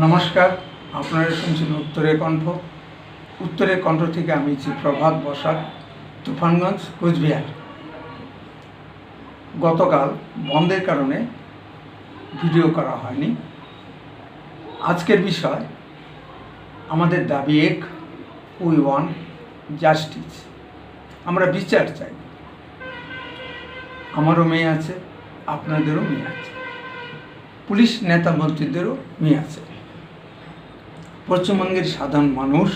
নমস্কার, আপনারা শুনছেন উত্তরের কণ্ঠ। উত্তরের কণ্ঠ থেকে আমি প্রভাত বসাক, তুফানগঞ্জ, কোচবিহার। গতকাল বন্ধের কারণে ভিডিও করা হয়নি। আজকের বিষয় আমাদের দাবি এক, উই ওয়ান্ট জাস্টিস। আমরা বিচার চাই। আমারও মেয়ে আছে, আপনাদেরও মেয়ে আছে, পুলিশ নেতা মন্ত্রীদেরও মেয়ে আছে। পশ্চিমবঙ্গের সাধারণ মানুষ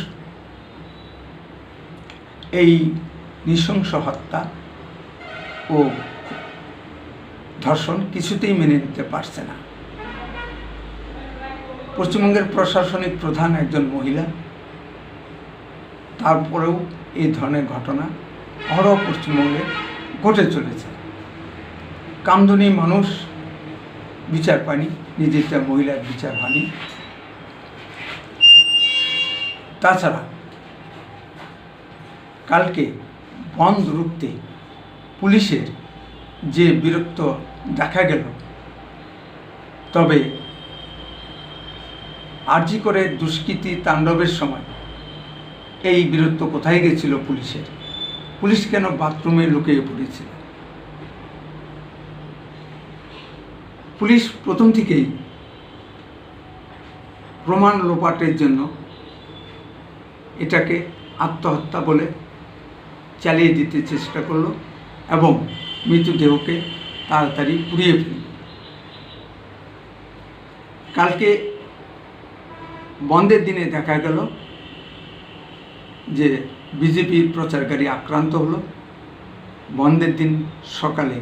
এই নৃশংস হত্যা ও ধর্ষণ কিছুতেই মেনে নিতে পারছে না। পশ্চিমবঙ্গের প্রশাসনিক প্রধান একজন মহিলা, তারপরেও এই ধরনের ঘটনা অহরহ পশ্চিমবঙ্গে ঘটে চলেছে। কামদুনি মানুষ বিচার পায়নি, নিজের মহিলার বিচার হয়নি। তাছাড়া কালকে বন্ধ রুখতে পুলিশের যে বিরক্ত দেখা গেল, তবে আরজি করে দুষ্কৃতী তাণ্ডবের সময় এই বীরত্ব কোথায় গেছিল পুলিশের? পুলিশ কেন বাথরুমে লুকিয়ে পড়েছিল? পুলিশ প্রথম থেকেই প্রমাণ লোপাটের জন্য এটাকে আত্মহত্যা বলে চালিয়ে দিতে চেষ্টা করলো এবং মৃতদেহকে তাড়াতাড়ি পুড়িয়ে ফেলল। কালকে বন্ধের দিনে দেখা গেল যে বিজেপির প্রচারকারী আক্রান্ত হলো। বন্ধের দিন সকালে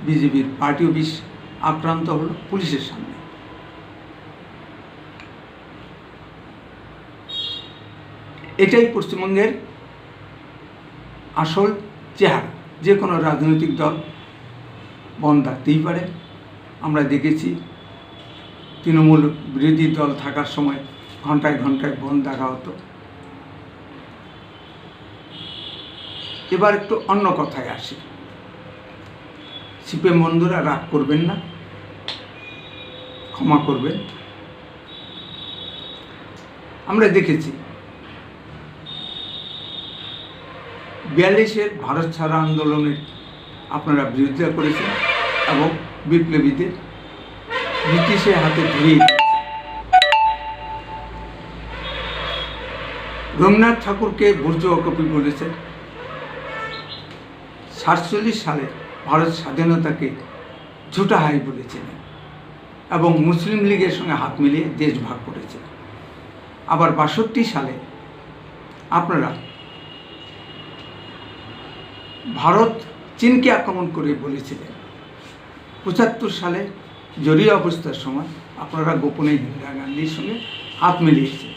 বিজেপির পার্টি অফিস আক্রান্ত হলো পুলিশের সামনে। এটাই পশ্চিমবঙ্গের আসল চেহারা। যে কোনো রাজনৈতিক দল বন্ধ ডাকতেই পারে। আমরা দেখেছি তৃণমূল বিরোধী দল থাকার সময় ঘন্টায় ঘন্টায় বন্ধ ডাকা হতো। এবার একটু অন্য কথায় আসি। সিপিএম বন্ধুরা রাগ করবেন না, ক্ষমা করবেন। আমরা দেখেছি 42-এর ভারত ছাড়া আন্দোলনের আপনারা বিরোধিতা করেছেন এবং বিপ্লবীদের ব্রিটিশের হাতে ধরিয়ে রবীন্দ্রনাথ ঠাকুরকে বুর্জ কবি বলেছেন। 47 সালে ভারত স্বাধীনতাকে ঝুটা হাই বলেছিলেন এবং মুসলিম লীগের সঙ্গে হাত মিলিয়ে দেশ ভাগ করেছেন। আবার 62 সালে আপনারা ভারত চীনকে আক্রমণ করে বলেছিলেন। 75 সালে জরুরি অবস্থার সময় আপনারা গোপনে ইন্দিরা গান্ধীর সঙ্গে হাত মিলিয়েছেন।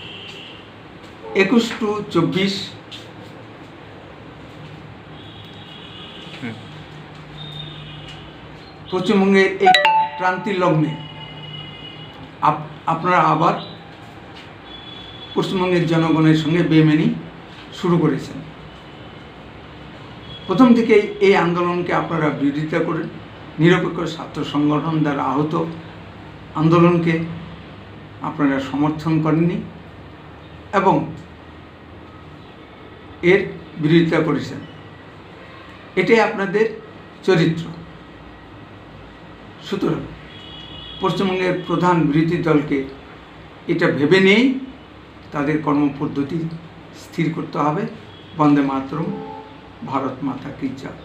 21-24 পশ্চিমবঙ্গের এই ক্রান্তির লগ্নে আপনারা আবার পশ্চিমবঙ্গের জনগণের সঙ্গে বেইমানি শুরু করেছেন। প্রথম থেকেই এই আন্দোলনকে আপনারা বিরোধিতা করেন। নিরপেক্ষ ছাত্র সংগঠন দ্বারা আহত আন্দোলনকে আপনারা সমর্থন করেননি এবং এর বিরোধিতা করেছেন। এটাই আপনাদের চরিত্র। সুতরাং পশ্চিমবঙ্গের প্রধান বিরোধী দলকে এটা ভেবে নেই তাদের কর্মপদ্ধতি স্থির করতে হবে। বন্দে মাতরম, ভারত মাতা কি জয়।